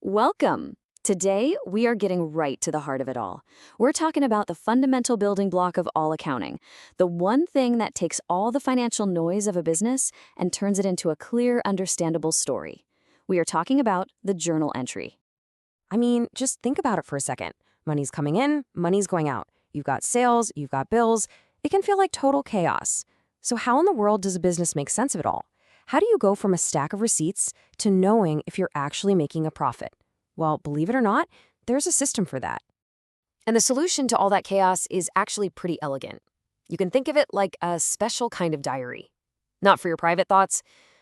Welcome! Today, we are getting right to the heart of it all. We're talking about the fundamental building block of all accounting, the one thing that takes all the financial noise of a business and turns it into a clear, understandable story. We are talking about the journal entry. I mean, just think about it for a second. Money's coming in, money's going out. You've got sales, you've got bills. It can feel like total chaos. So how in the world does a business make sense of it all? How do you go from a stack of receipts to knowing if you're actually making a profit? Well, believe it or not, there's a system for that. And the solution to all that chaos is actually pretty elegant. You can think of it like a special kind of diary. Not for your private thoughts,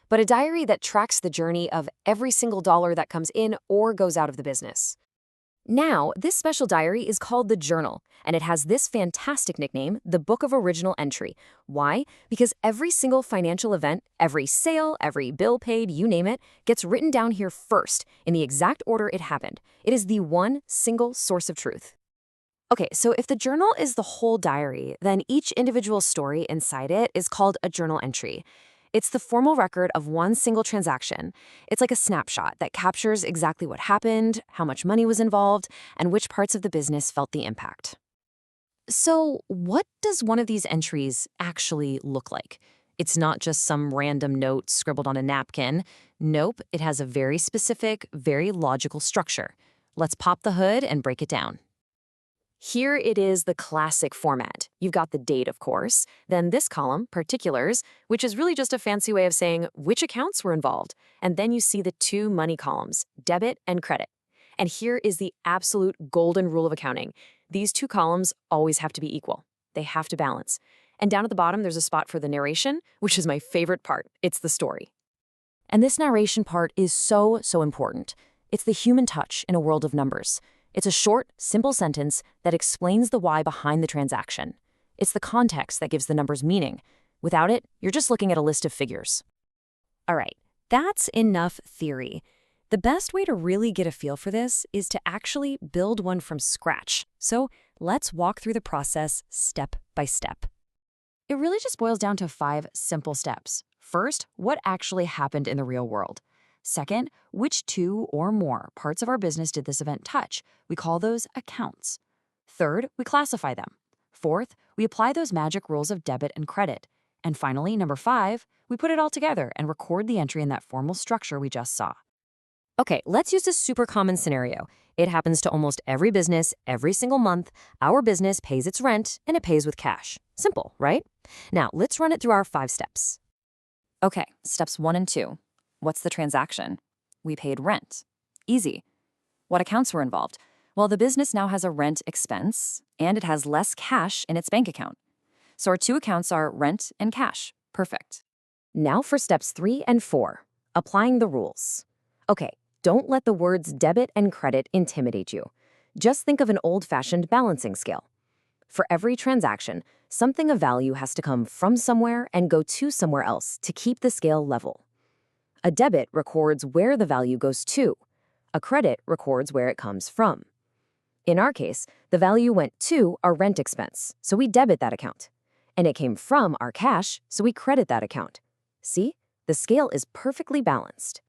but a diary that tracks the journey of every single dollar that comes in or goes out of the business. Now, this special diary is called the journal, and it has this fantastic nickname, the Book of Original Entry. Why? Because every single financial event, every sale, every bill paid, you name it, gets written down here first, in the exact order it happened. It is the one single source of truth. Okay, so if the journal is the whole diary, then each individual story inside it is called a journal entry. It's the formal record of one single transaction. It's like a snapshot that captures exactly what happened, how much money was involved, and which parts of the business felt the impact. So, what does one of these entries actually look like? It's not just some random note scribbled on a napkin. Nope, it has a very specific, very logical structure. Let's pop the hood and break it down. Here it is, the classic format. You've got the date, of course, then this column, particulars, which is really just a fancy way of saying which accounts were involved, and then you see the two money columns, debit and credit. And here is the absolute golden rule of accounting. These two columns always have to be equal. They have to balance. And down at the bottom, there's a spot for the narration, which is my favorite part. It's the story. And this narration part is so important. It's the human touch in a world of numbers. It's a short, simple sentence that explains the why behind the transaction. It's the context that gives the numbers meaning. Without it, you're just looking at a list of figures. All right, that's enough theory. The best way to really get a feel for this is to actually build one from scratch. So let's walk through the process step by step. It really just boils down to 5 simple steps. First, what actually happened in the real world? Second, which 2 or more parts of our business did this event touch? We call those accounts. Third, we classify them. Fourth, we apply those magic rules of debit and credit. And finally, number 5, we put it all together and record the entry in that formal structure we just saw. Okay, let's use a super common scenario. It happens to almost every business, every single month. Our business pays its rent, and it pays with cash. Simple, right? Now, let's run it through our 5 steps. Okay, steps 1 and 2. What's the transaction? We paid rent. Easy. What accounts were involved? Well, the business now has a rent expense, and it has less cash in its bank account. So our 2 accounts are rent and cash. Perfect. Now for steps 3 and 4, applying the rules. Okay, don't let the words debit and credit intimidate you. Just think of an old-fashioned balancing scale. For every transaction, something of value has to come from somewhere and go to somewhere else to keep the scale level. A debit records where the value goes to. A credit records where it comes from. In our case, the value went to our rent expense, so we debit that account. And it came from our cash, so we credit that account. See? The scale is perfectly balanced.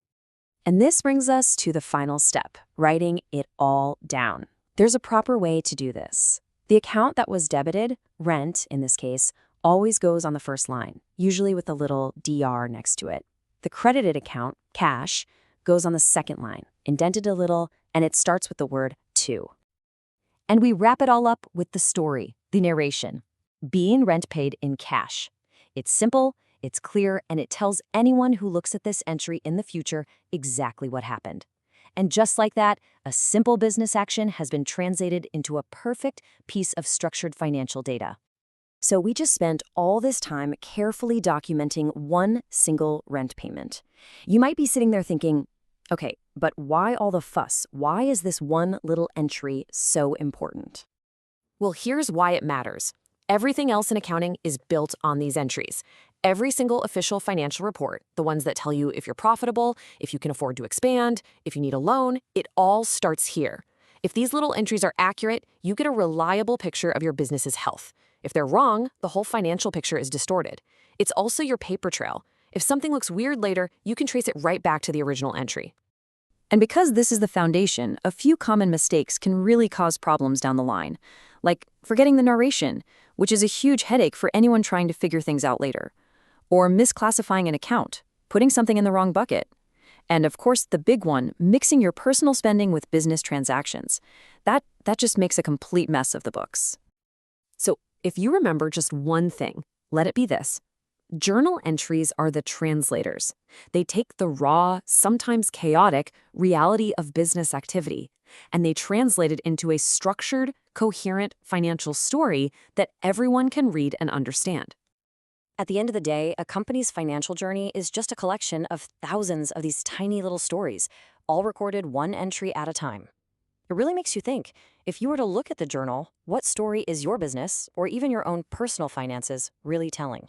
And this brings us to the final step, writing it all down. There's a proper way to do this. The account that was debited, rent in this case, always goes on the first line, usually with a little DR next to it. The credited account, cash, goes on the second line, indented a little, and it starts with the word to. And we wrap it all up with the story, the narration, being rent paid in cash. It's simple, it's clear, and it tells anyone who looks at this entry in the future exactly what happened. And just like that, a simple business action has been translated into a perfect piece of structured financial data. So we just spent all this time carefully documenting one single rent payment. You might be sitting there thinking, okay, but why all the fuss? Why is this one little entry so important? Well, here's why it matters. Everything else in accounting is built on these entries. Every single official financial report, the ones that tell you if you're profitable, if you can afford to expand, if you need a loan, it all starts here. If these little entries are accurate, you get a reliable picture of your business's health. If they're wrong, the whole financial picture is distorted. It's also your paper trail. If something looks weird later, you can trace it right back to the original entry. And because this is the foundation, a few common mistakes can really cause problems down the line, like forgetting the narration, which is a huge headache for anyone trying to figure things out later, or misclassifying an account, putting something in the wrong bucket. And of course, the big one, mixing your personal spending with business transactions. That just makes a complete mess of the books. So, if you remember just one thing, let it be this. Journal entries are the translators. They take the raw, sometimes chaotic, reality of business activity, and they translate it into a structured, coherent financial story that everyone can read and understand. At the end of the day, a company's financial journey is just a collection of thousands of these tiny little stories, all recorded one entry at a time. It really makes you think, if you were to look at the journal, what story is your business, or even your own personal finances, really telling?